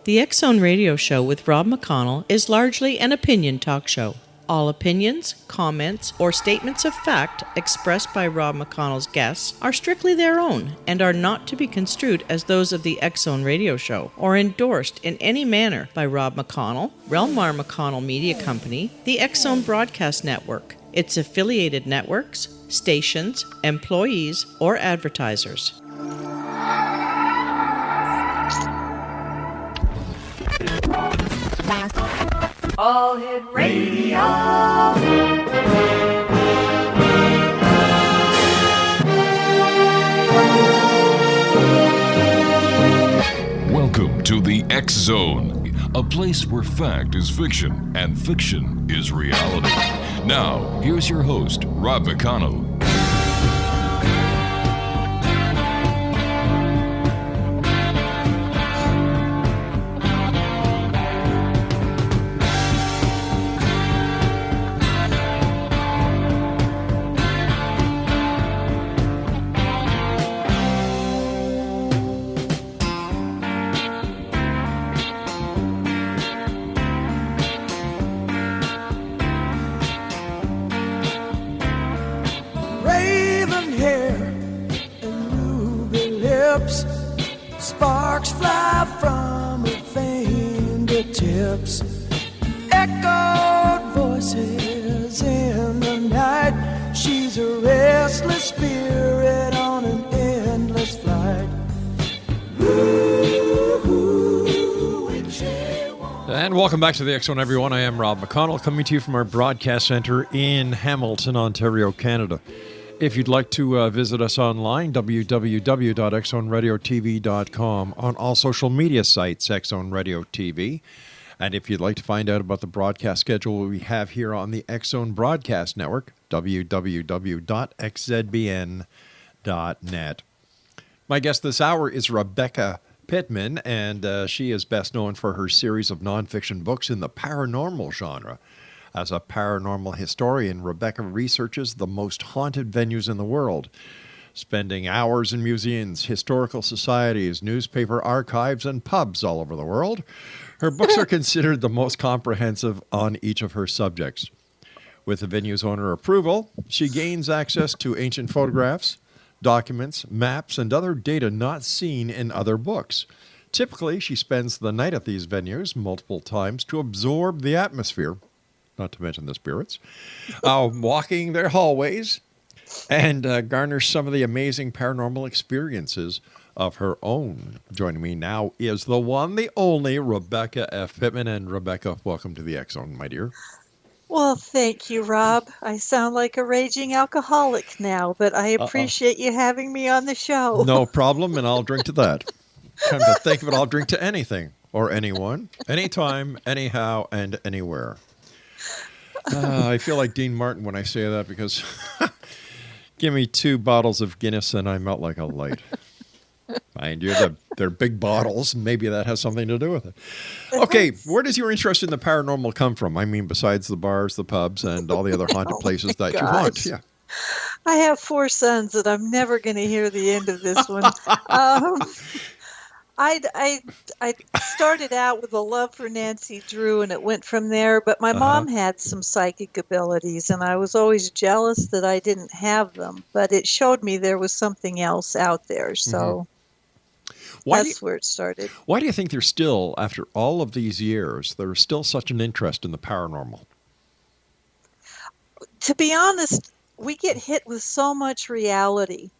The X-Zone Radio Show with Rob McConnell is largely an opinion talk show. All opinions, comments, or statements of fact expressed by Rob McConnell's guests are strictly their own and are not to be construed as those of the X-Zone Radio Show or endorsed in any manner by Rob McConnell, REL-MAR McConnell Media Company, the X-Zone Broadcast Network, its affiliated networks, stations, employees, or advertisers. All Hit Radio. Welcome to the X Zone, a place where fact is fiction and fiction is reality. Now, here's your host, Rob McConnell. Sparks fly from her fingertips. Echoed voices in the night. She's a restless spirit on an endless flight. And welcome back to the X-Zone, everyone. I am Rob McConnell, coming to you from our broadcast center in Hamilton, Ontario, Canada. If you'd like to visit us online, www.xzoneradiotv.com, on all social media sites, X-Zone Radio TV. And if you'd like to find out about the broadcast schedule we have here on the X-Zone Broadcast Network, www.xzbn.net. My guest this hour is Rebecca Pitman, and she is best known for her series of nonfiction books in the paranormal genre. As a paranormal historian, Rebecca researches the most haunted venues in the world, spending hours in museums, historical societies, newspaper archives, and pubs all over the world. Her books are considered the most comprehensive on each of her subjects. With the venue's owner approval, she gains access to ancient photographs, documents, maps, and other data not seen in other books. Typically, she spends the night at these venues multiple times to absorb the atmosphere, not to mention the spirits, walking their hallways, and garner some of the amazing paranormal experiences of her own. Joining me now is the one, the only, Rebecca F. Pitman. And Rebecca, welcome to the X-Zone, my dear. Well, thank you, Rob. I sound like a raging alcoholic now, but I appreciate you having me on the show. No problem, and I'll drink to that. Come to think of it, I'll drink to anything or anyone, anytime, anyhow, and anywhere. I feel like Dean Martin when I say that because give me 2 bottles of Guinness and I melt like a light. Mind you, they're big bottles. Maybe that has something to do with it. Okay, where does your interest in the paranormal come from? I mean, besides the bars, the pubs, and all the other haunted places that you haunt. Yeah. I have 4 sons, and I'm never going to hear the end of this one. I started out with a love for Nancy Drew, and it went from there. But my mom had some psychic abilities, and I was always jealous that I didn't have them. But it showed me there was something else out there. So that's where it started. Why do you think there's still, after all of these years, there's still such an interest in the paranormal? To be honest, we get hit with so much reality,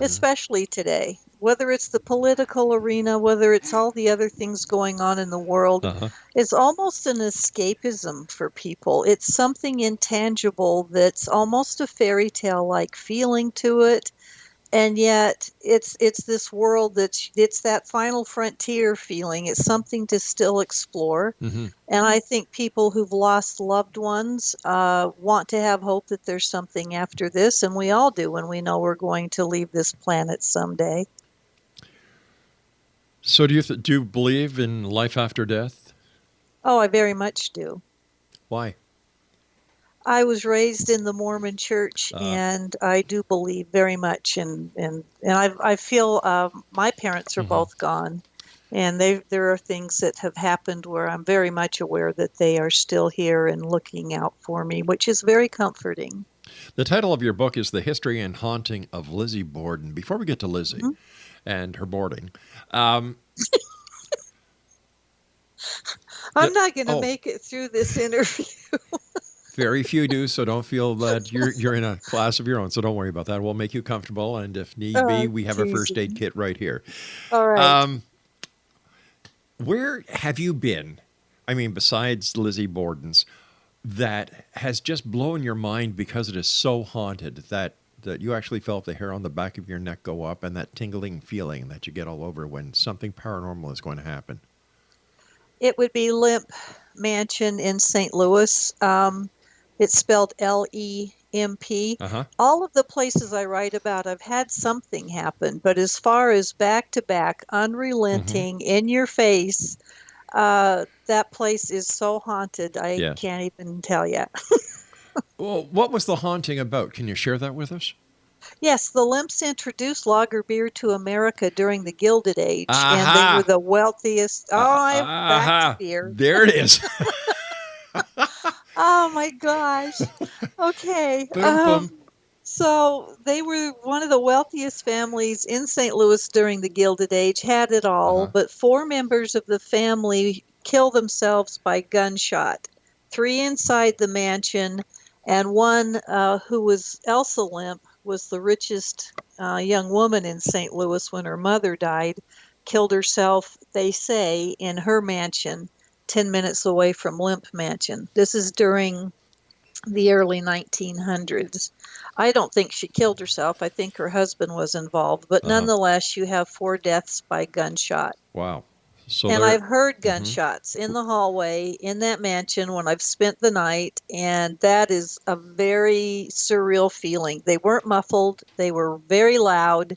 especially today. Whether it's the political arena, whether it's all the other things going on in the world, it's almost an escapism for people. It's something intangible that's almost a fairy tale-like feeling to it. And yet it's this world it's that final frontier feeling. It's something to still explore. And I think people who've lost loved ones want to have hope that there's something after this. And we all do when we know we're going to leave this planet someday. So do you believe in life after death? Oh, I very much do. Why? I was raised in the Mormon church, and I do believe very much. And I feel my parents are both gone. And there are things that have happened where I'm very much aware that they are still here and looking out for me, which is very comforting. The title of your book is The History and Haunting of Lizzie Borden. Before we get to Lizzie and her boarding, I'm not going to make it through this interview. Very few do, so don't feel that you're in a class of your own. So don't worry about that. We'll make you comfortable, and if need be, we have a first aid kit right here. All right. Where have you been? I mean, besides Lizzie Borden's, that has just blown your mind because it is so haunted that you actually felt the hair on the back of your neck go up, and that tingling feeling that you get all over when something paranormal is going to happen? It would be Lemp Mansion in St. Louis. It's spelled L-E-M-P. All of the places I write about, I've had something happen. But as far as back-to-back, unrelenting, in your face, that place is so haunted, I can't even tell you. Well, what was the haunting about? Can you share that with us? Yes, the Lemps introduced lager beer to America during the Gilded Age, and they were the wealthiest. I'm back to beer. There it is. Oh my gosh. Okay. So they were one of the wealthiest families in St. Louis during the Gilded Age, had it all, but 4 members of the family killed themselves by gunshot. 3 inside the mansion, and one who was Elsa Lemp, was the richest young woman in St. Louis when her mother died, killed herself, they say, in her mansion, 10 minutes away from Lemp Mansion. This is during the early 1900s. I don't think she killed herself. I think her husband was involved. But nonetheless, you have 4 deaths by gunshot. Wow. So and I've heard gunshots in the hallway in that mansion when I've spent the night, and that is a very surreal feeling. They weren't muffled. They were very loud.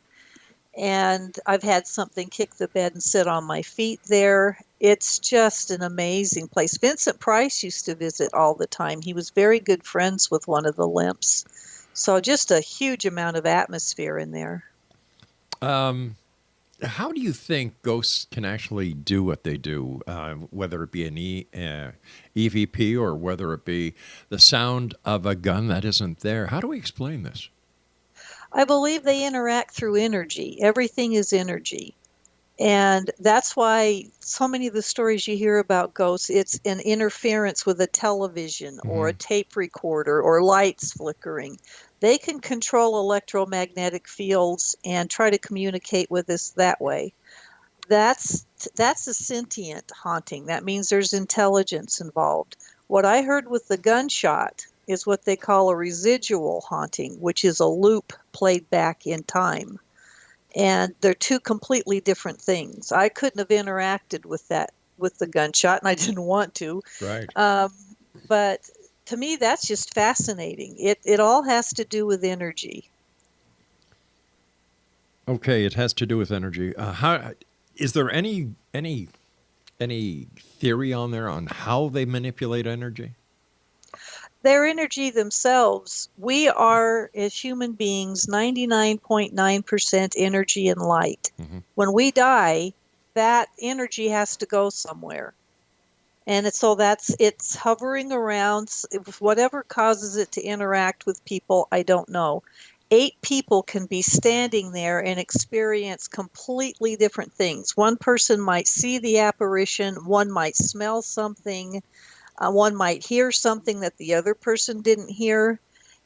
And I've had something kick the bed and sit on my feet there. It's just an amazing place. Vincent Price used to visit all the time. He was very good friends with one of the Lemps. So just a huge amount of atmosphere in there. How do you think ghosts can actually do what they do, whether it be an EVP or whether it be the sound of a gun that isn't there? How do we explain this? I believe they interact through energy. Everything is energy. And that's why so many of the stories you hear about ghosts, it's an interference with a television or a tape recorder or lights flickering. They can control electromagnetic fields and try to communicate with us that way. That's a sentient haunting. That means there's intelligence involved. What I heard with the gunshot is what they call a residual haunting, which is a loop played back in time. And they're 2 completely different things. I couldn't have interacted with the gunshot, and I didn't want to. Right. But to me, that's just fascinating. It all has to do with energy. Okay, it has to do with energy. How is there any theory on there on how they manipulate energy? Their energy themselves. We are, as human beings, 99.9% energy and light. When we die, that energy has to go somewhere. And it's hovering around. Whatever causes it to interact with people, I don't know. 8 people can be standing there and experience completely different things. One person might see the apparition, one might smell something, one might hear something that the other person didn't hear.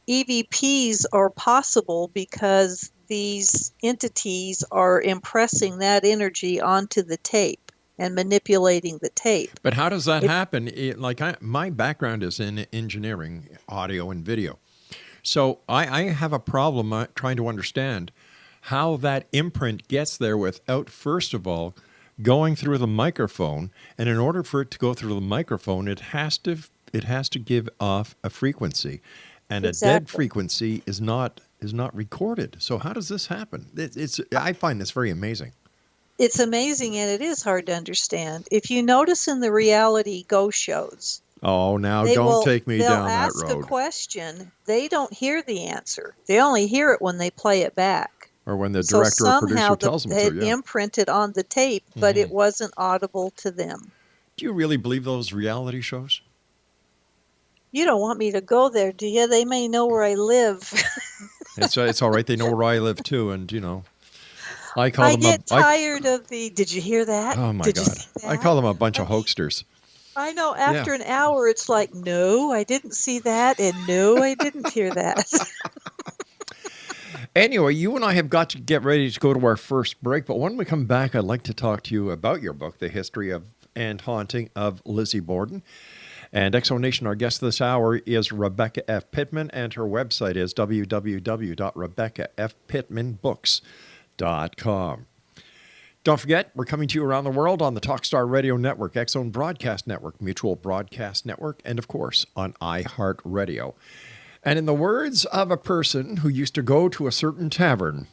EVPs are possible because these entities are impressing that energy onto the tape and manipulating the tape. But how does that happen? My background is in engineering, audio and video. So I have a problem trying to understand how that imprint gets there without, first of all, going through the microphone. And in order for it to go through the microphone, it has to give off a frequency. And a dead frequency is not recorded. So how does this happen? I find this very amazing. It's amazing, and it is hard to understand. If you notice in the reality ghost shows, oh, now don't take me down that road. They'll ask a question. They don't hear the answer. They only hear it when they play it back. Or when the So director or producer somehow tells them it to, yeah. imprinted on the tape, but it wasn't audible to them. Do you really believe those reality shows? You don't want me to go there, do you? They may know where I live. It's all right. They know where I live too, and I call I them get tired of the, did you hear that? oh my Did you God, see that? I call them a bunch of hoaxsters. I know after an hour, it's like, no, I didn't see that, and no, I didn't hear that. Anyway, you and I have got to get ready to go to our first break, but when we come back, I'd like to talk to you about your book, The History of and Haunting of Lizzie Borden. And Exonation, our guest this hour is Rebecca F. Pitman, and her website is www.rebeccafpitmanbooks.com. Don't forget, we're coming to you around the world on the Talkstar Radio Network, X-Zone Broadcast Network, Mutual Broadcast Network, and of course, on iHeartRadio. And in the words of a person who used to go to a certain tavern,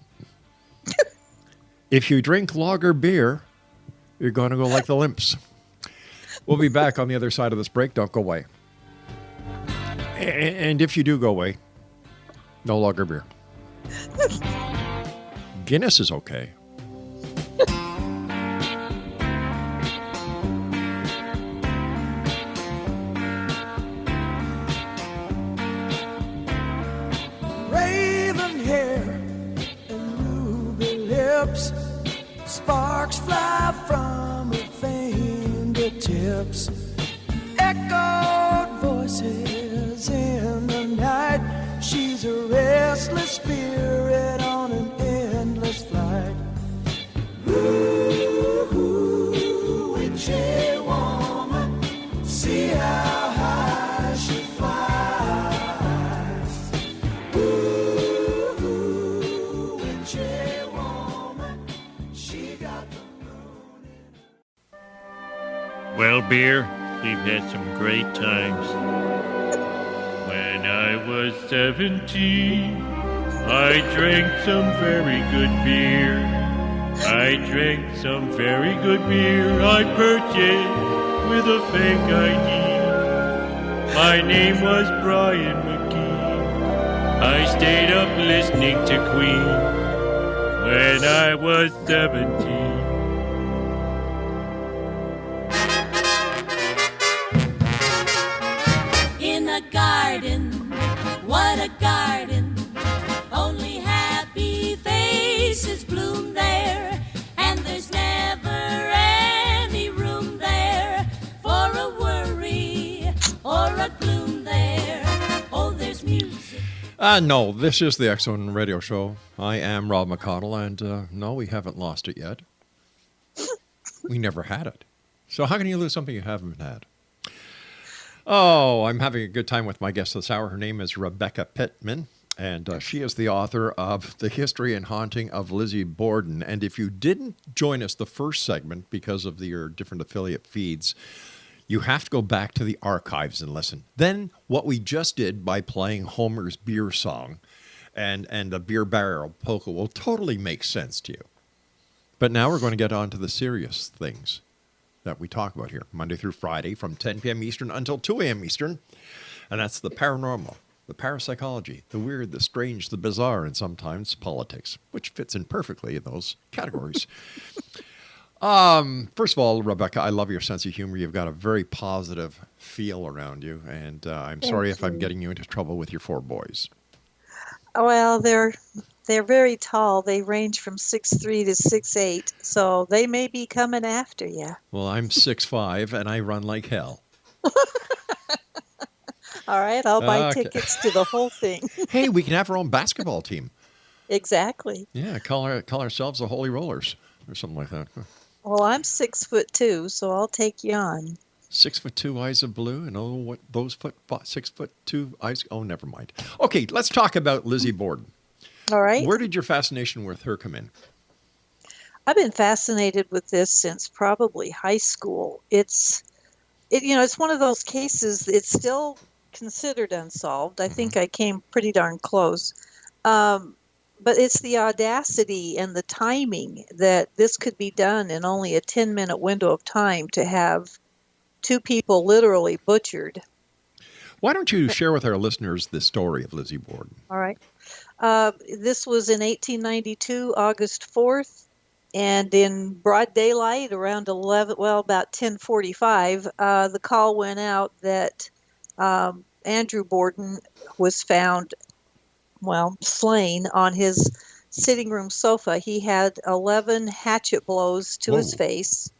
if you drink lager beer, you're going to go like the Limps. We'll be back on the other side of this break. Don't go away. And if you do go away, no lager beer. Guinness is okay. Raven hair and ruby lips, sparks fly from her fingertips, echoed voices in the night. She's a restless spirit on an endless flight. Ooh, witchy woman, see how high she flies. Ooh, witchy woman, she got the moon in her. Well, beer, we've had some great times. When I was 17, I drank some very good beer. I drank some very good beer I purchased with a fake ID. My name was Brian McGee. I stayed up listening to Queen when I was 17. In a garden, what a garden. Only happy faces bloom there, and there's never any room there for a worry or a gloom there. Oh, there's music. No, this is the X-Zone Radio Show. I am Rob McConnell, and no, we haven't lost it yet. We never had it. So how can you lose something you haven't had? Oh, I'm having a good time with my guest this hour. Her name is Rebecca Pitman, and she is the author of The History and Haunting of Lizzie Borden. And if you didn't join us the first segment because of your different affiliate feeds, you have to go back to the archives and listen. Then what we just did by playing Homer's beer song and the beer barrel polka will totally make sense to you. But now we're going to get on to the serious things that we talk about here, Monday through Friday from 10 p.m. Eastern until 2 a.m. Eastern. And that's the paranormal, the parapsychology, the weird, the strange, the bizarre, and sometimes politics, which fits in perfectly in those categories. First of all, Rebecca, I love your sense of humor. You've got a very positive feel around you. And I'm sorry if I'm getting you into trouble with your four boys. Well, they're very tall. They range from 6'3" to 6'8", so they may be coming after you. Well, I'm 6'5", and I run like hell. All right, I'll buy tickets to the whole thing. Hey, we can have our own basketball team. Exactly. Yeah, call ourselves the Holy Rollers or something like that. Well, I'm 6'2", so I'll take you on. 6'2", eyes of blue, and oh, what those 6'2" eyes. Oh, never mind. Okay, let's talk about Lizzie Borden. All right. Where did your fascination with her come in? I've been fascinated with this since probably high school. It's one of those cases. It's still considered unsolved. I think I came pretty darn close. But it's the audacity and the timing that this could be done in only a 10-minute window of time to have two people literally butchered. Why don't you share with our listeners the story of Lizzie Borden? All right. This was in 1892, August 4th, and in broad daylight around about 10:45, the call went out that Andrew Borden was found, slain on his sitting room sofa. He had 11 hatchet blows to his face,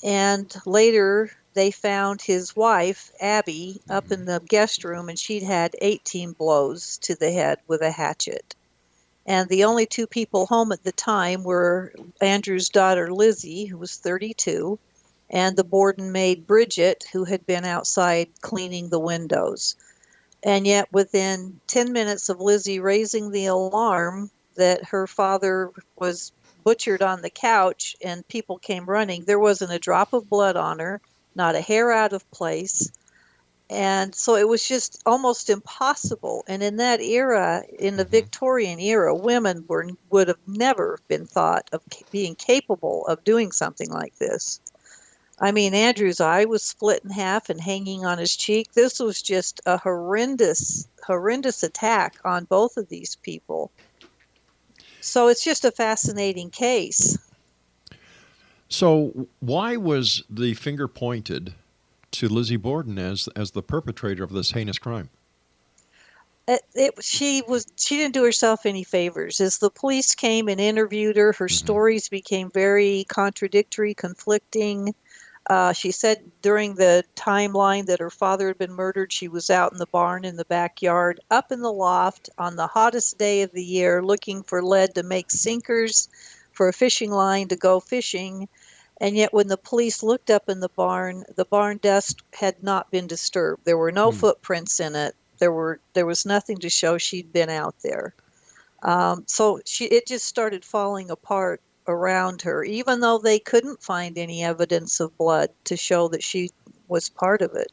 and later they found his wife, Abby, up in the guest room, and she'd had 18 blows to the head with a hatchet. And the only two people home at the time were Andrew's daughter, Lizzie, who was 32, and the Borden maid, Bridget, who had been outside cleaning the windows. And yet within 10 minutes of Lizzie raising the alarm that her father was butchered on the couch and people came running, there wasn't a drop of blood on her, not a hair out of place. And so it was just almost impossible. And in that era, in the Victorian era, women would have never been thought of being capable of doing something like this. I mean, Andrew's eye was split in half and hanging on his cheek. This was just a horrendous attack on both of these people. So it's just a fascinating case. So why was the finger pointed to Lizzie Borden as the perpetrator of this heinous crime? She didn't do herself any favors. As the police came and interviewed her, her stories became very contradictory, conflicting. She said during the timeline that her father had been murdered, she was out in the barn in the backyard, up in the loft on the hottest day of the year, looking for lead to make sinkers for a fishing line to go fishing. And yet when the police looked up in the barn desk had not been disturbed. There were no footprints in it. There was nothing to show she'd been out there. So it just started falling apart around her, even though they couldn't find any evidence of blood to show that she was part of it.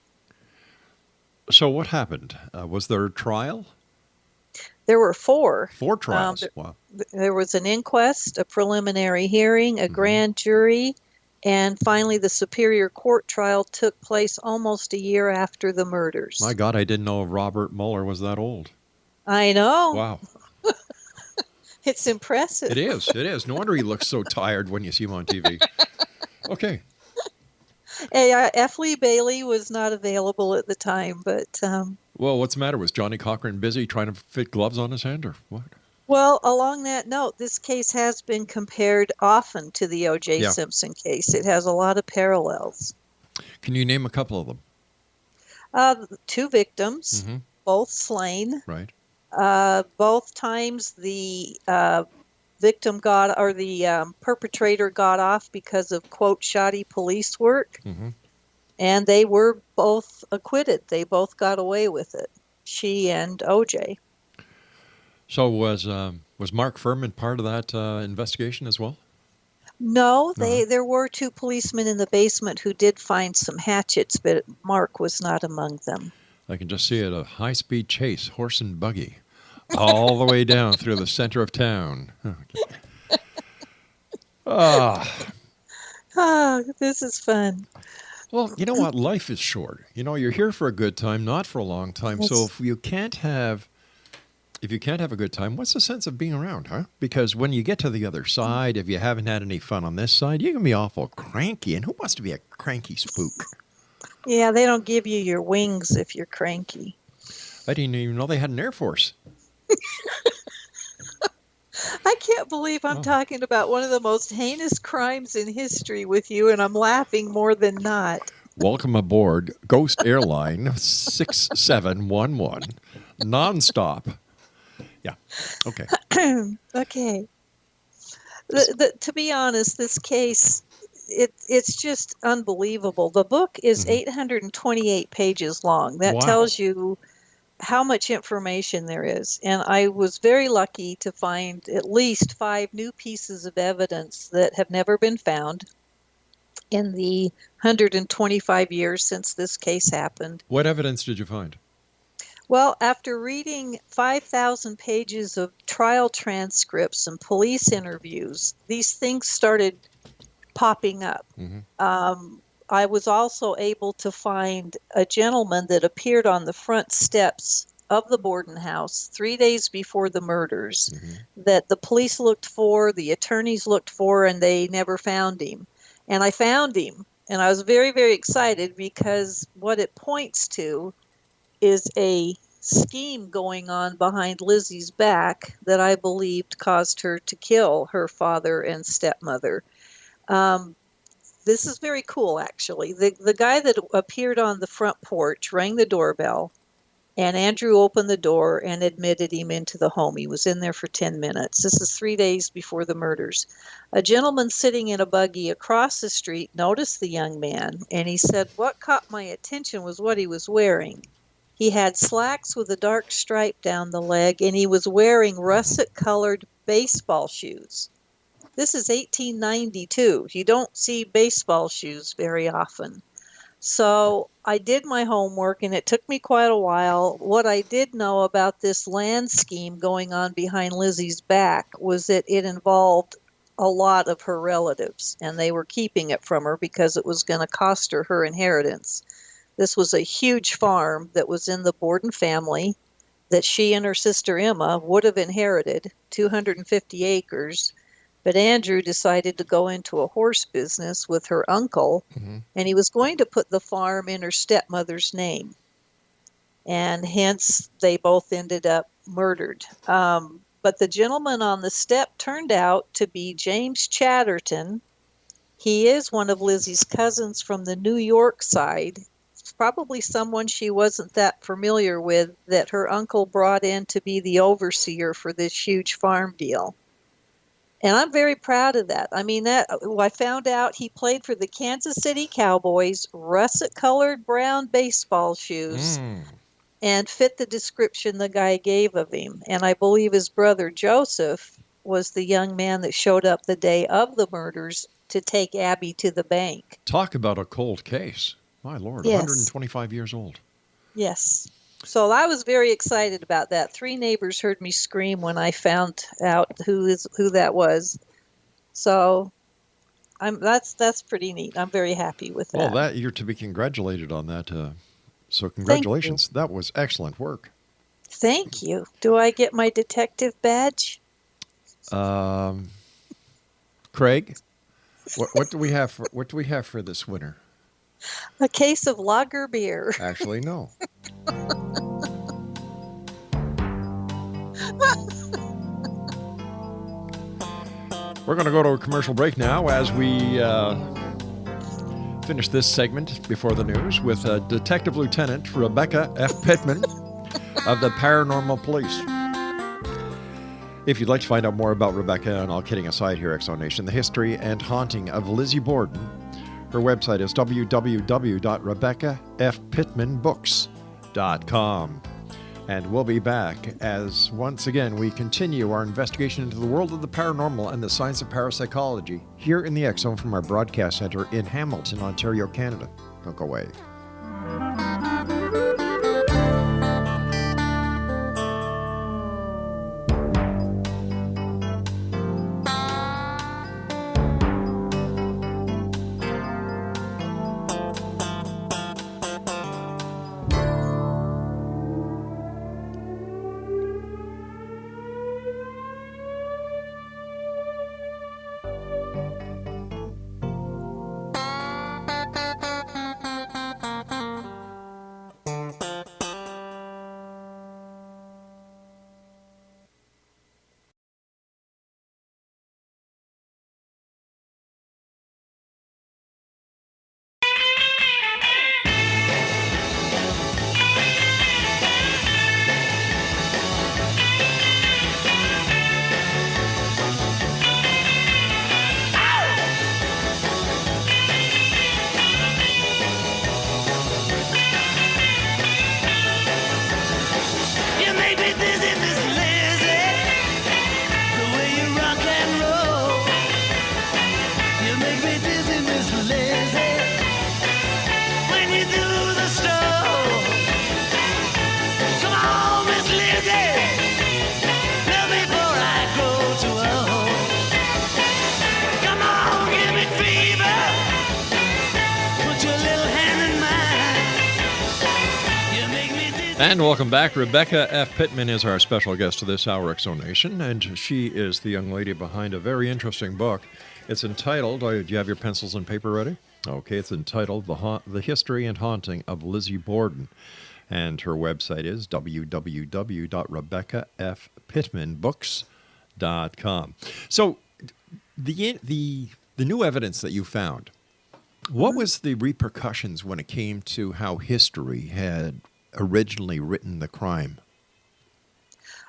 So what happened? Was there a trial? There were four. 4 trials. Wow. There was an inquest, a preliminary hearing, a grand jury, and finally the Superior Court trial took place almost a year after the murders. My God, I didn't know Robert Mueller was that old. I know. Wow. It's impressive. It is. No wonder he looks so tired when you see him on TV. Okay. Hey, F. Lee Bailey was not available at the time, but... Well, what's the matter? Was Johnny Cochran busy trying to fit gloves on his hand, or what? Well, along that note, this case has been compared often to the O.J. Simpson case. It has a lot of parallels. Can you name a couple of them? 2 victims, both slain. Right. Both times the perpetrator got off because of, quote, shoddy police work. And they were both acquitted. They both got away with it, she and O.J. So was Mark Furman part of that investigation as well? No, there were 2 policemen in the basement who did find some hatchets, but Mark was not among them. I can just see it, a high-speed chase, horse and buggy, all the way down through the center of town. This is fun. Well, you know what? Life is short. You know, you're here for a good time, not for a long time. Yes. So if you can't have a good time, what's the sense of being around, huh? Because when you get to the other side, if you haven't had any fun on this side, you can be awful cranky. And who wants to be a cranky spook? Yeah, they don't give you your wings if you're cranky. I didn't even know they had an Air Force. I can't believe I'm talking about one of the most heinous crimes in history with you, and I'm laughing more than not. Welcome aboard Ghost Airline 6711. Nonstop. Yeah. Okay. Okay. To be honest, this case, it's just unbelievable. The book is 828 pages long. That tells you how much information there is. And I was very lucky to find at least 5 new pieces of evidence that have never been found in the 125 years since this case happened. What evidence did you find? Well, after reading 5,000 pages of trial transcripts and police interviews, these things started popping up. I was also able to find a gentleman that appeared on the front steps of the Borden house 3 days before the murders that the police looked for, the attorneys looked for, and they never found him. And I found him, and I was very, very excited because what it points to is a scheme going on behind Lizzie's back that I believed caused her to kill her father and stepmother. This is very cool, actually. The guy that appeared on the front porch rang the doorbell, and Andrew opened the door and admitted him into the home. He was in there for 10 minutes. This is 3 days before the murders. A gentleman sitting in a buggy across the street noticed the young man, and he said, "What caught my attention was what he was wearing. He had slacks with a dark stripe down the leg, and he was wearing russet-colored baseball shoes." This is 1892. You don't see baseball shoes very often. So I did my homework, and it took me quite a while. What I did know about this land scheme going on behind Lizzie's back was that it involved a lot of her relatives, and they were keeping it from her because it was going to cost her her inheritance. This was a huge farm that was in the Borden family that she and her sister Emma would have inherited, 250 acres. But Andrew decided to go into a horse business with her uncle, and he was going to put the farm in her stepmother's name. And hence, they both ended up murdered. But the gentleman on the step turned out to be James Chatterton. He is one of Lizzie's cousins from the New York side. It's probably someone she wasn't that familiar with that her uncle brought in to be the overseer for this huge farm deal. And I'm very proud of that. I mean, I found out he played for the Kansas City Cowboys, russet-colored brown baseball shoes, and fit the description the guy gave of him. And I believe his brother Joseph was the young man that showed up the day of the murders to take Abby to the bank. Talk about a cold case. My Lord, Yes. 125 years old. Yes. So I was very excited about that. 3 neighbors heard me scream when I found out who that was. So that's pretty neat. I'm very happy with that. Well, you're to be congratulated on that. So congratulations. That was excellent work. Thank you. Do I get my detective badge? Craig, what do we have for this winter? A case of lager beer. Actually, no. We're going to go to a commercial break now as we finish this segment before the news with Detective Lieutenant Rebecca F. Pitman of the Paranormal Police. If you'd like to find out more about Rebecca, and all kidding aside here, Exo Nation, the history and haunting of Lizzie Borden, her website is www.rebeccafpitmanbooks.com. And we'll be back as, once again, we continue our investigation into the world of the paranormal and the science of parapsychology here in the X-Zone from our broadcast center in Hamilton, Ontario, Canada. Don't go away. And welcome back. Rebecca F. Pitman is our special guest to this hour, Exonation, and she is the young lady behind a very interesting book. It's entitled, do you have your pencils and paper ready? Okay, it's entitled The History and Haunting of Lizzie Borden. And her website is www.rebeccafpittmanbooks.com. So the new evidence that you found, what was the repercussions when it came to how history had originally written the crime?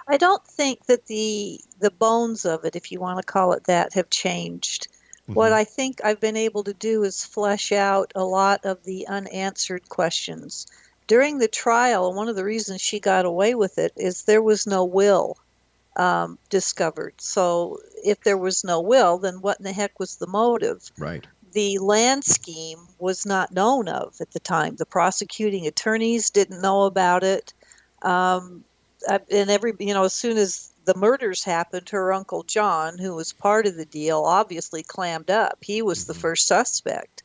I don't think that the bones of it, if you want to call it that, have changed. What I think I've been able to do is flesh out a lot of the unanswered questions. During the trial, one of the reasons she got away with it is there was no will discovered. So if there was no will, then what in the heck was the motive? Right. The land scheme was not known of at the time. The prosecuting attorneys didn't know about it. And as soon as the murders happened, her Uncle John, who was part of the deal, obviously clammed up. He was the first suspect.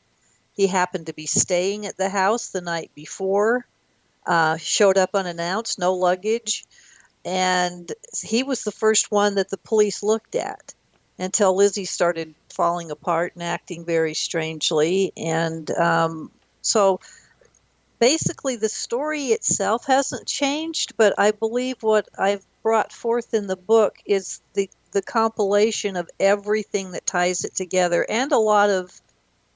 He happened to be staying at the house the night before, showed up unannounced, no luggage, and he was the first one that the police looked at until Lizzie started falling apart and acting very strangely. And so basically the story itself hasn't changed, but I believe what I've brought forth in the book is the compilation of everything that ties it together and a lot of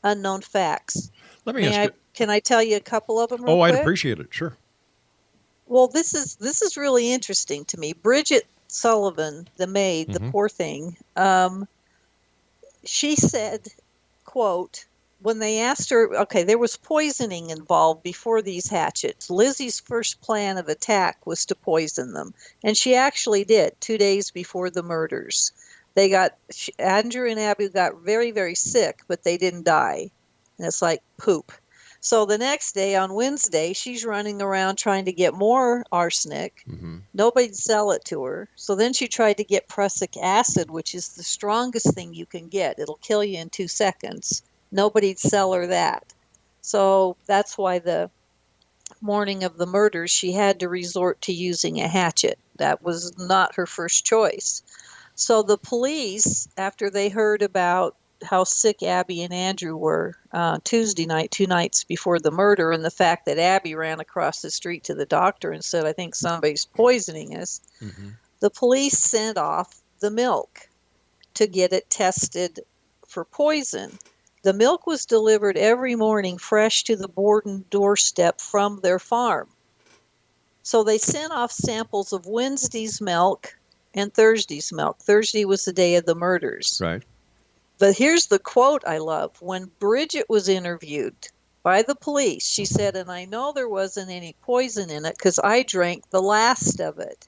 unknown facts. Let me ask you. Can I tell you a couple of them real Oh, quick? I'd appreciate it. Sure. Well, this is really interesting to me. Bridget Sullivan, the maid, the poor thing, she said, quote, when they asked her, okay, there was poisoning involved before these hatchets. Lizzie's first plan of attack was to poison them. And she actually did 2 days before the murders. Andrew and Abby got very, very sick, but they didn't die. And it's like poop. So the next day, on Wednesday, she's running around trying to get more arsenic. Nobody'd sell it to her. So then she tried to get prussic acid, which is the strongest thing you can get. It'll kill you in 2 seconds. Nobody'd sell her that. So that's why the morning of the murders, she had to resort to using a hatchet. That was not her first choice. So the police, after they heard about how sick Abby and Andrew were Tuesday night, 2 nights before the murder, and the fact that Abby ran across the street to the doctor and said, I think somebody's poisoning us, the police sent off the milk to get it tested for poison. The milk was delivered every morning fresh to the Borden doorstep from their farm. So they sent off samples of Wednesday's milk and Thursday's milk. Thursday was the day of the murders. Right. But here's the quote I love. When Bridget was interviewed by the police, she said, and I know there wasn't any poison in it because I drank the last of it.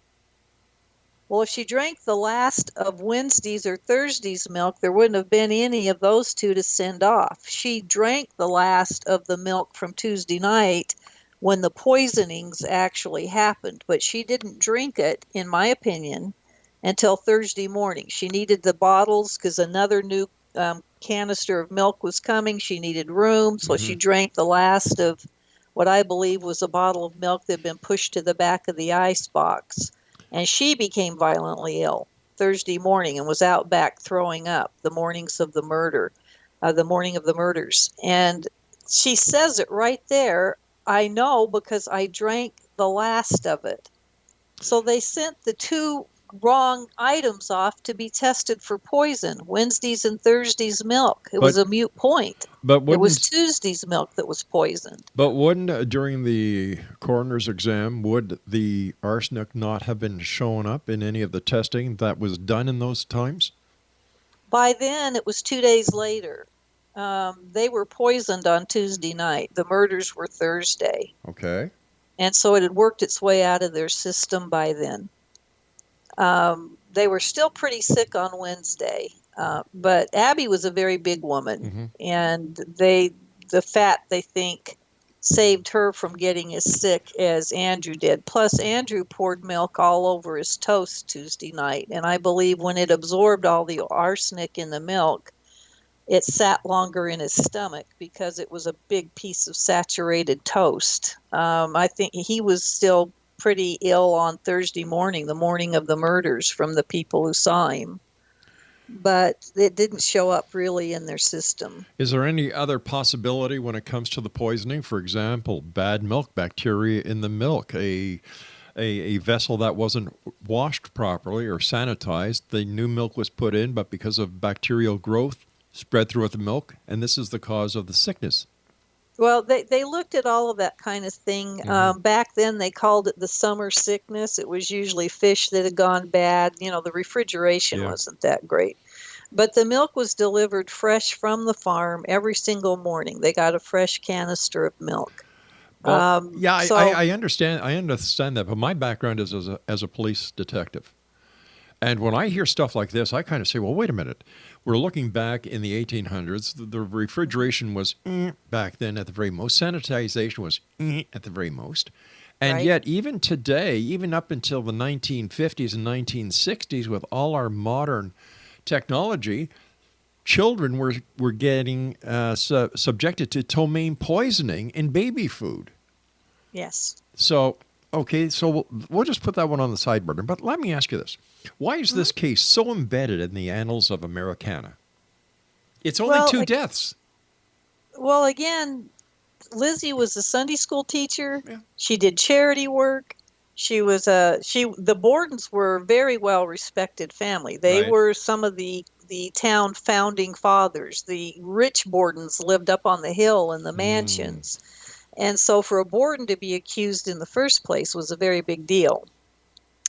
Well, if she drank the last of Wednesday's or Thursday's milk, there wouldn't have been any of those two to send off. She drank the last of the milk from Tuesday night when the poisonings actually happened. But she didn't drink it, in my opinion, until Thursday morning. She needed the bottles because another new canister of milk was coming. She needed room, so she drank the last of what I believe was a bottle of milk that had been pushed to the back of the ice box. And she became violently ill Thursday morning and was out back throwing up the mornings of the murder, the morning of the murders. And she says it right there. I know because I drank the last of it. So they sent the two wrong items off to be tested for poison, Wednesday's and Thursday's milk. It was a moot point. But it was Tuesday's milk that was poisoned. But wouldn't, during the coroner's exam, would the arsenic not have been shown up in any of the testing that was done in those times? By then, it was 2 days later. They were poisoned on Tuesday night. The murders were Thursday. Okay. And so it had worked its way out of their system by then. They were still pretty sick on Wednesday, but Abby was a very big woman, and the fat, they think, saved her from getting as sick as Andrew did. Plus, Andrew poured milk all over his toast Tuesday night, and I believe when it absorbed all the arsenic in the milk, it sat longer in his stomach because it was a big piece of saturated toast. I think he was still pretty ill on Thursday morning, the morning of the murders, from the people who saw him. But it didn't show up really in their system. Is there any other possibility when it comes to the poisoning? For example, bad milk bacteria in the milk, a vessel that wasn't washed properly or sanitized. The new milk was put in, but because of bacterial growth, spread throughout the milk, and this is the cause of the sickness. Well, they looked at all of that kind of thing. Back then, they called it the summer sickness. It was usually fish that had gone bad. The refrigeration wasn't that great. But the milk was delivered fresh from the farm every single morning. They got a fresh canister of milk. Well, I understand. I understand that, but my background is as a police detective. And when I hear stuff like this, I kind of say, well, wait a minute. We're looking back in the 1800s. The refrigeration was back then at the very most. Sanitization was at the very most. And yet, even today, even up until the 1950s and 1960s, with all our modern technology, children were getting subjected to ptomaine poisoning in baby food. Yes. So, okay, so we'll just put that one on the sideburner. But let me ask you this. Why is this case so embedded in the annals of Americana? It's only two deaths. Well, again, Lizzie was a Sunday school teacher. Yeah. She did charity work. She was the Bordens were a very well respected family. They were some of the town founding fathers. The rich Bordens lived up on the hill in the mansions. And so for a Borden to be accused in the first place was a very big deal,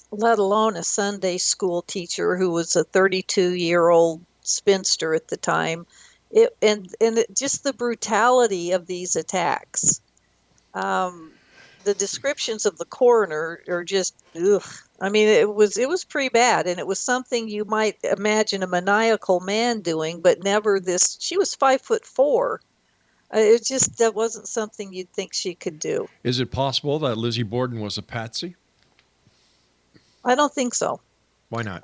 let alone a Sunday school teacher who was a 32-year-old spinster at the time. Just the brutality of these attacks. The descriptions of the coroner are just, ugh. I mean, it was pretty bad, and it was something you might imagine a maniacal man doing, but never this. She was 5'4". That wasn't something you'd think she could do. Is it possible that Lizzie Borden was a patsy? I don't think so. Why not?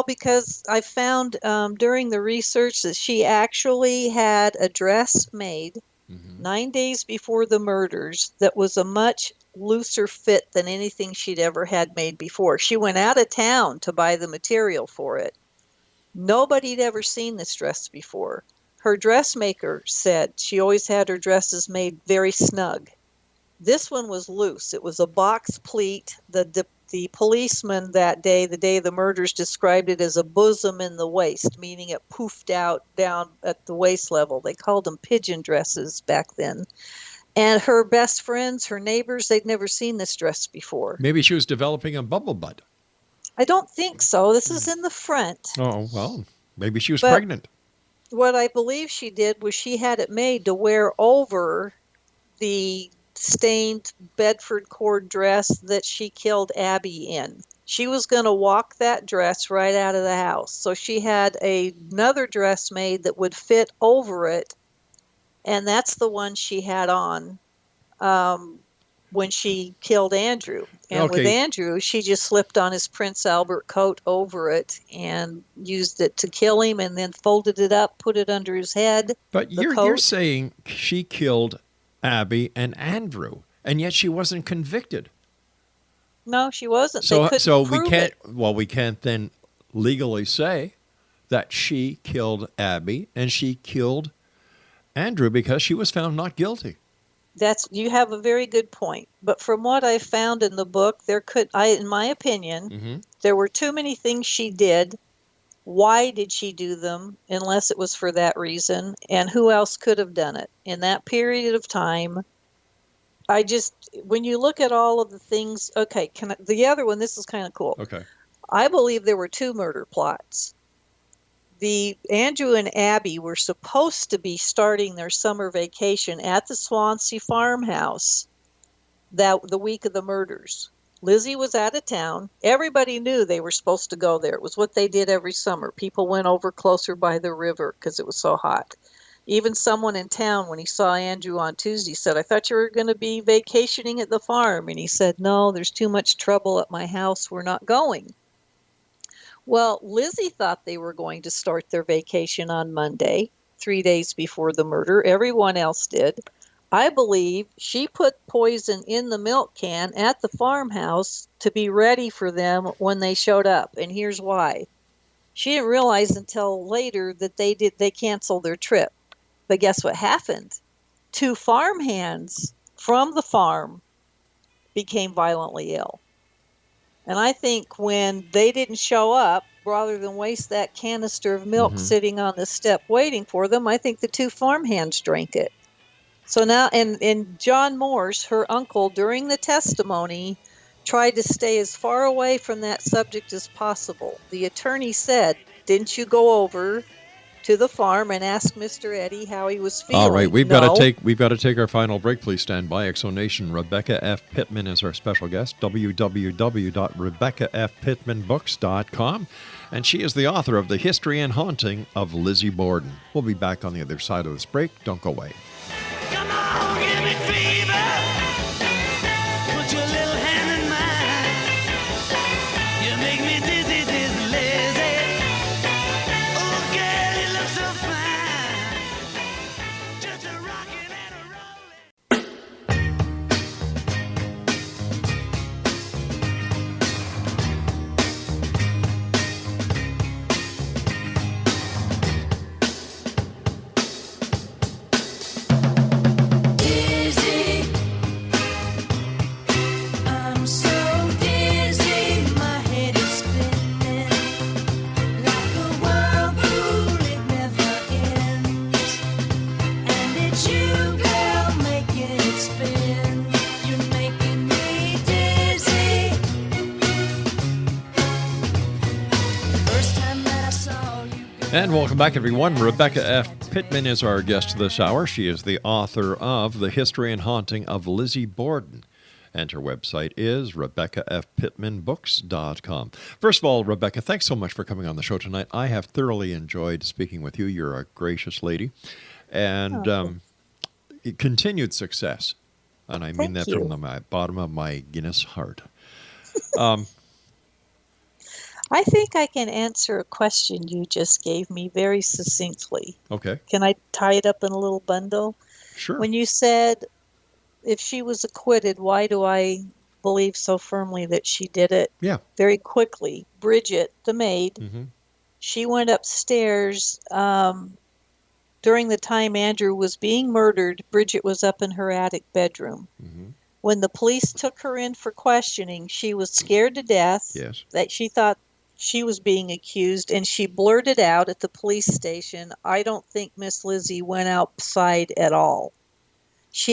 Because I found during the research that she actually had a dress made 9 days before the murders that was a much looser fit than anything she'd ever had made before. She went out of town to buy the material for it. Nobody'd ever seen this dress before. Her dressmaker said she always had her dresses made very snug. This one was loose. It was a box pleat. The policeman that day, the day of the murders, described it as a bosom in the waist, meaning it poofed out down at the waist level. They called them pigeon dresses back then. And her best friends, her neighbors, they'd never seen this dress before. Maybe she was developing a bubble butt. I don't think so. This is in the front. Oh, well, maybe she was pregnant. What I believe she did was she had it made to wear over the stained Bedford cord dress that she killed Abby in. She was going to walk that dress right out of the house. So she had another dress made that would fit over it, and that's the one she had on when she killed Andrew. And with Andrew, she just slipped on his Prince Albert coat over it and used it to kill him, and then folded it up, put it under his head. But you're saying she killed Abby and Andrew, and yet she wasn't convicted. No, she wasn't. So we can't then legally say that she killed Abby and she killed Andrew because she was found not guilty. You have a very good point. But from what I found in the book, in my opinion, there were too many things she did. Why did she do them unless it was for that reason? And who else could have done it in that period of time? When you look at all of the things, the other one, this is kind of cool. Okay. I believe there were two murder plots. The Andrew and Abby were supposed to be starting their summer vacation at the Swansea farmhouse the week of the murders. Lizzie was out of town. Everybody knew they were supposed to go there. It was what they did every summer. People went over closer by the river because it was so hot. Even someone in town, when he saw Andrew on Tuesday, said, "I thought you were going to be vacationing at the farm." And he said, "No, there's too much trouble at my house. We're not going." Well, Lizzie thought they were going to start their vacation on Monday, 3 days before the murder. Everyone else did. I believe she put poison in the milk can at the farmhouse to be ready for them when they showed up. And here's why. She didn't realize until later that they canceled their trip. But guess what happened? 2 farmhands from the farm became violently ill. And I think when they didn't show up, rather than waste that canister of milk sitting on the step waiting for them, I think the 2 farmhands drank it. So now, and John Morse, her uncle, during the testimony, tried to stay as far away from that subject as possible. The attorney said, "Didn't you go over to the farm and ask Mr. Eddie how he was feeling?" All right, we've No. got to take our final break. Please stand by. Exonation. Rebecca F. Pitman is our special guest. www.RebeccaFPitmanBooks.com, and she is the author of The History and Haunting of Lizzie Borden. We'll be back on the other side of this break. Don't go away. Come on, give me fever. Put your little hand in mine. You make me dizzy, dizzy, lazy. Oh, girl, you look so fine. Just a rockin' and a rollin'. Dizzy, I'm so dizzy, my head is spinning like a whirlpool, it never ends. And it's you, girl, making it spin. You're making me dizzy. First time that I saw you, girl. And welcome back, everyone. Rebecca F. Pitman is our guest this hour. She is the author of The History and Haunting of Lizzie Borden. And her website is RebeccaFPitmanBooks.com. First of all, Rebecca, thanks so much for coming on the show tonight. I have thoroughly enjoyed speaking with you. You're a gracious lady. And continued success. And I mean Thank that from you. the bottom of my Guinness heart. I think I can answer a question you just gave me very succinctly. Okay, Can I tie it up in a little bundle? sure. When you said, if she was acquitted, why do I believe so firmly that she did it? Yeah. Very quickly, Bridget, the maid, Mm-hmm. she went upstairs during the time Andrew was being murdered. Bridget was up in her attic bedroom. Mm-hmm. When the police took her in for questioning, she was scared to death Yes. that she thought she was being accused, and she blurted out at the police station, "I don't think Miss Lizzie went outside at all."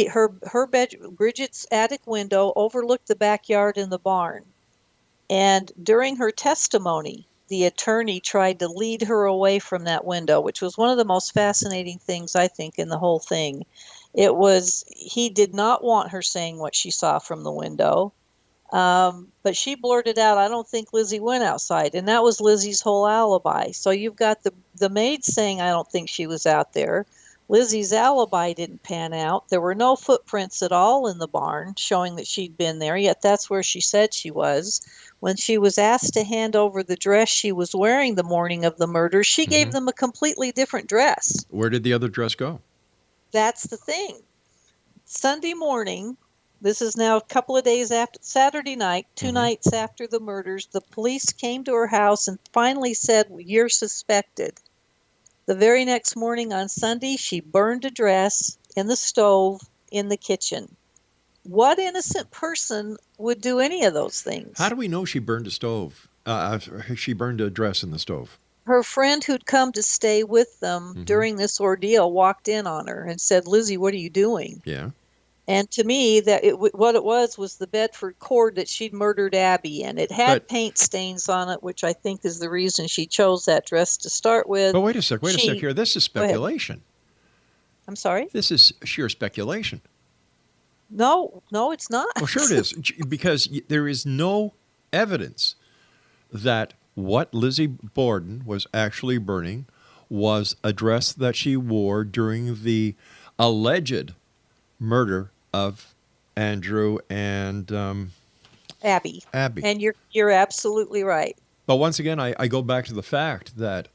Her bedroom, Bridget's attic window overlooked the backyard and the barn. And during her testimony, the attorney tried to lead her away from that window, which was one of the most fascinating things, I think, in the whole thing. He did not want her saying what she saw from the window. But she blurted out, "I don't think Lizzie went outside." And that was Lizzie's whole alibi. So you've got the maid saying, "I don't think she was out there." Lizzie's alibi didn't pan out. There were no footprints at all in the barn showing that she'd been there, yet that's where she said she was. When she was asked to hand over the dress she was wearing the morning of the murder, she gave them a completely different dress. Where did the other dress go? That's the thing. Sunday morning, this is now a couple of days after, Saturday night, 2 nights after the murders, the police came to her house and finally said, "You're suspected." The very next morning on Sunday, she burned a dress in the stove in the kitchen. What innocent person would do any of those things? How do we know she burned a stove? She burned a dress in the stove. Her friend who'd come to stay with them during this ordeal walked in on her and said, "Lizzie, what are you doing?" Yeah. And to me, what it was the Bedford cord that she'd murdered Abby in. It had paint stains on it, which I think is the reason she chose that dress to start with. But wait a sec here. This is speculation. I'm sorry? This is sheer speculation. No, it's not. Well, sure it is, because there is no evidence that what Lizzie Borden was actually burning was a dress that she wore during the alleged murder of Andrew and Abby. Abby. And you're absolutely right. But once again, I go back to the fact that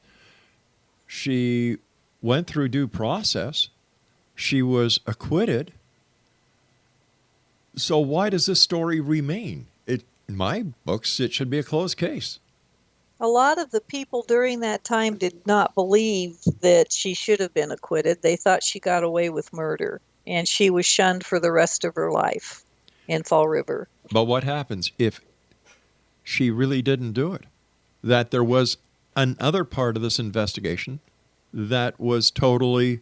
she went through due process. She was acquitted. So why does this story remain? In my books, it should be a closed case. A lot of the people during that time did not believe that she should have been acquitted. They thought she got away with murder, and she was shunned for the rest of her life in Fall River. But what happens if she really didn't do it? That there was another part of this investigation that was totally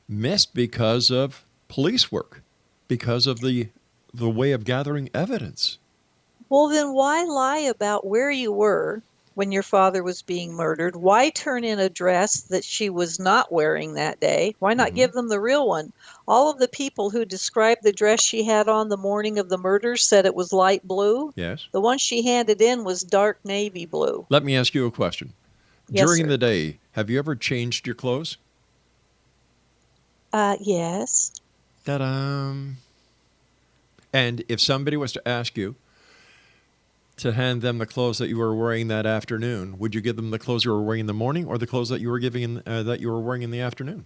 missed because of police work, because of the way of gathering evidence. Well, then why lie about where you were when your father was being murdered? Why turn in a dress that she was not wearing that day? Why not give them the real one? All of the people who described the dress she had on the morning of the murder said it was light blue. Yes. The one she handed in was dark navy blue. Let me ask you a question. Yes, During sir. the day, have you ever changed your clothes? Yes. Ta-da! And if somebody was to ask you to hand them the clothes that you were wearing that afternoon, would you give them the clothes you were wearing in the morning, or the clothes that you were wearing in the afternoon?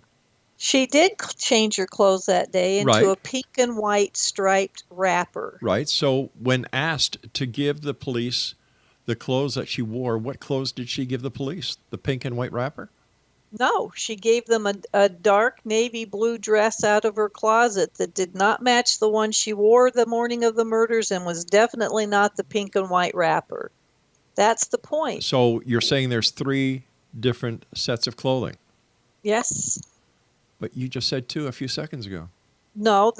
She did change her clothes that day into Right. a pink and white striped wrapper. Right. So when asked to give the police the clothes that she wore, what clothes did she give the police? The pink and white wrapper? No, she gave them a dark navy blue dress out of her closet that did not match the one she wore the morning of the murders and was definitely not the pink and white wrapper. That's the point. So you're saying there's 3 different sets of clothing, Yes. but you just said 2 a few seconds ago. No,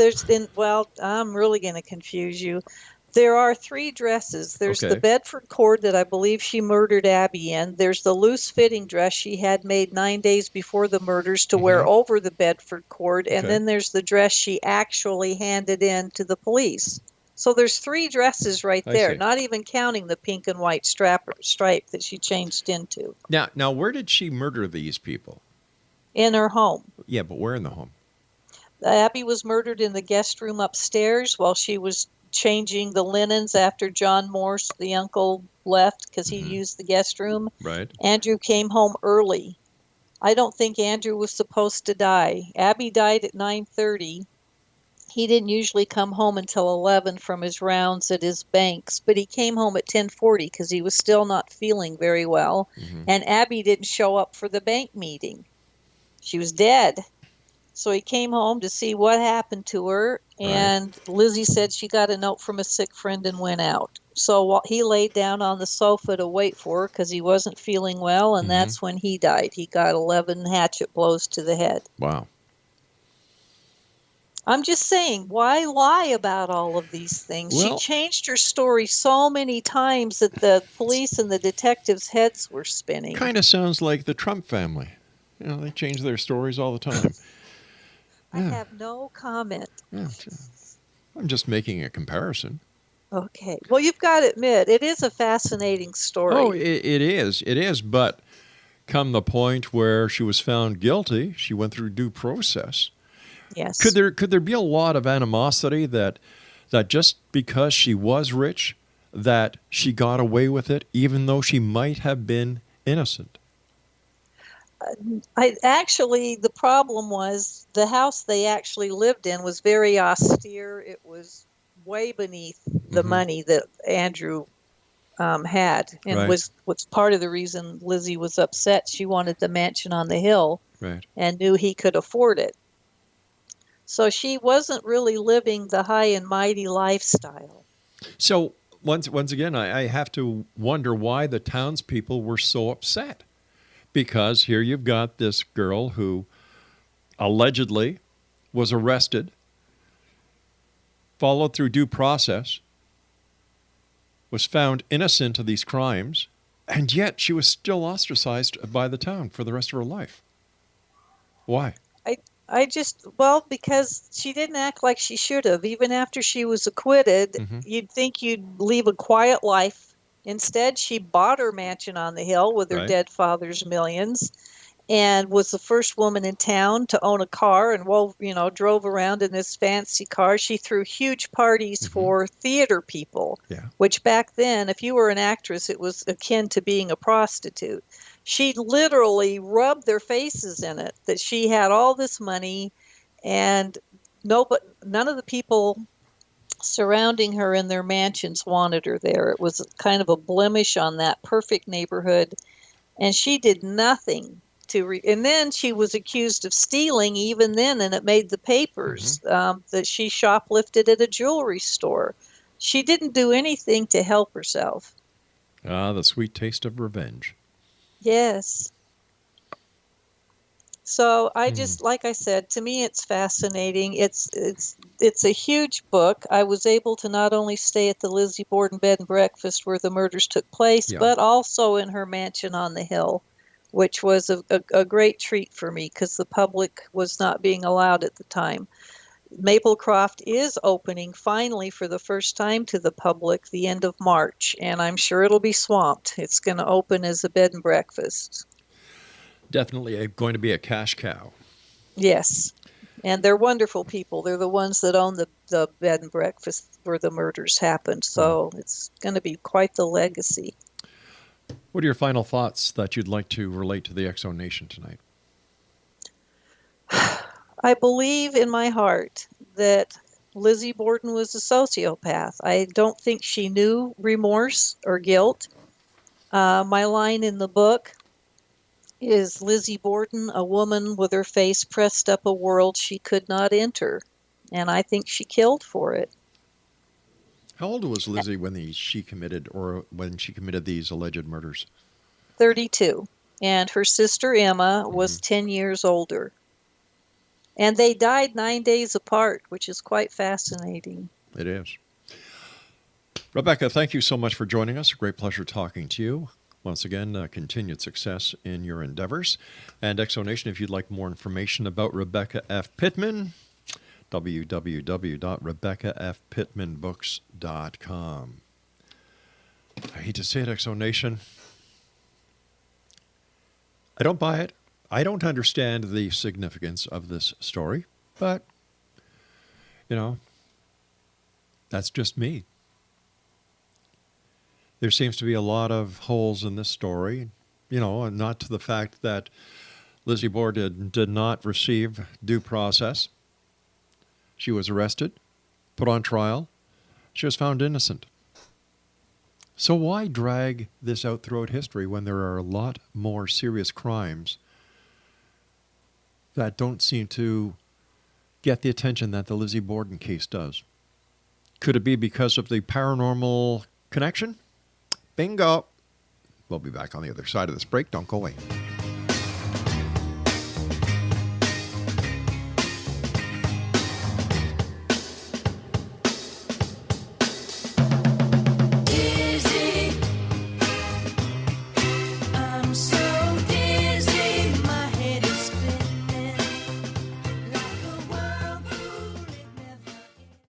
I'm really going to confuse you. There are 3 dresses. There's Okay. the Bedford cord that I believe she murdered Abby in. There's the loose-fitting dress she had made 9 days before the murders to wear over the Bedford cord. And Okay. then there's the dress she actually handed in to the police. So there's 3 dresses right I there, see. not even counting the pink and white stripe that she changed into Now, where did she murder these people? in her home. Yeah, but where in the home? Abby was murdered in the guest room upstairs while she was changing the linens after John Morse, the uncle, left because he used the guest room. Right. Andrew came home early. I don't think Andrew was supposed to die. Abby died at 9:30. He didn't usually come home until 11 from his rounds at his banks, but he came home at 10:40 because he was still not feeling very well. And Abby didn't show up for the bank meeting. She was dead. So he came home to see what happened to her, and Lizzie said she got a note from a sick friend and went out. So while he laid down on the sofa to wait for her because he wasn't feeling well, and that's when he died. He got 11 hatchet blows to the head. Wow. I'm just saying, why lie about all of these things? Well- She changed her story so many times that the police and the detectives' heads were spinning. Kind of sounds like the Trump family. You know, they change their stories all the time. I have no comment. Yeah, I'm just making a comparison. Okay. Well, you've got to admit, it is a fascinating story. Oh, it is. But come the point where she was found guilty, she went through due process. Yes. Could there be a lot of animosity that just because she was rich, that she got away with it, even though she might have been innocent? The problem was the house they actually lived in was very austere. It was way beneath the money that Andrew had, and Right. was part of the reason Lizzie was upset. She wanted the mansion on the hill Right. and knew he could afford it. So she wasn't really living the high and mighty lifestyle. So once again, I have to wonder why the townspeople were so upset. Because here you've got this girl who allegedly was arrested, followed through due process, was found innocent of these crimes, and yet she was still ostracized by the town for the rest of her life. Why? Because she didn't act like she should have. Even after she was acquitted, you'd think you'd leave a quiet life. Instead, she bought her mansion on the hill with her Right. dead father's millions, and was the first woman in town to own a car, and drove around in this fancy car. She threw huge parties for theater people, which back then, if you were an actress, it was akin to being a prostitute. She literally rubbed their faces in it that she had all this money, and none of the people surrounding her in their mansions wanted her there. It was kind of a blemish on that perfect neighborhood, and she did nothing to. And then she was accused of stealing even then, and it made the papers that she shoplifted at a jewelry store. She didn't do anything to help herself. Ah, the sweet taste of revenge. Yes. So I just, like I said, to me it's fascinating. It's a huge book. I was able to not only stay at the Lizzie Borden bed and breakfast where the murders took place, but also in her mansion on the hill, which was a great treat for me because the public was not being allowed at the time. Maplecroft is opening finally for the first time to the public the end of March, and I'm sure it'll be swamped. It's going to open as a bed and breakfast. Definitely going to be a cash cow. Yes. And they're wonderful people. They're the ones that own the bed and breakfast where the murders happened. So it's going to be quite the legacy. What are your final thoughts that you'd like to relate to the Exo Nation tonight? I believe in my heart that Lizzie Borden was a sociopath. I don't think she knew remorse or guilt. My line in the book is Lizzie Borden, a woman with her face pressed up a world she could not enter. And I think she killed for it. How old was Lizzie when she committed these alleged murders? 32. And her sister Emma was 10 years older. And they died 9 days apart, which is quite fascinating. It is. Rebecca, thank you so much for joining us. A great pleasure talking to you. Once again, continued success in your endeavors. And Exo Nation, if you'd like more information about Rebecca F. Pitman, www.rebeccafpittmanbooks.com. I hate to say it, Exo Nation. I don't buy it. I don't understand the significance of this story, but, that's just me. There seems to be a lot of holes in this story, and not to the fact that Lizzie Borden did not receive due process. She was arrested, put on trial. She was found innocent. So why drag this out throughout history when there are a lot more serious crimes that don't seem to get the attention that the Lizzie Borden case does? Could it be because of the paranormal connection? Bingo. We'll be back on the other side of this break. Don't go away.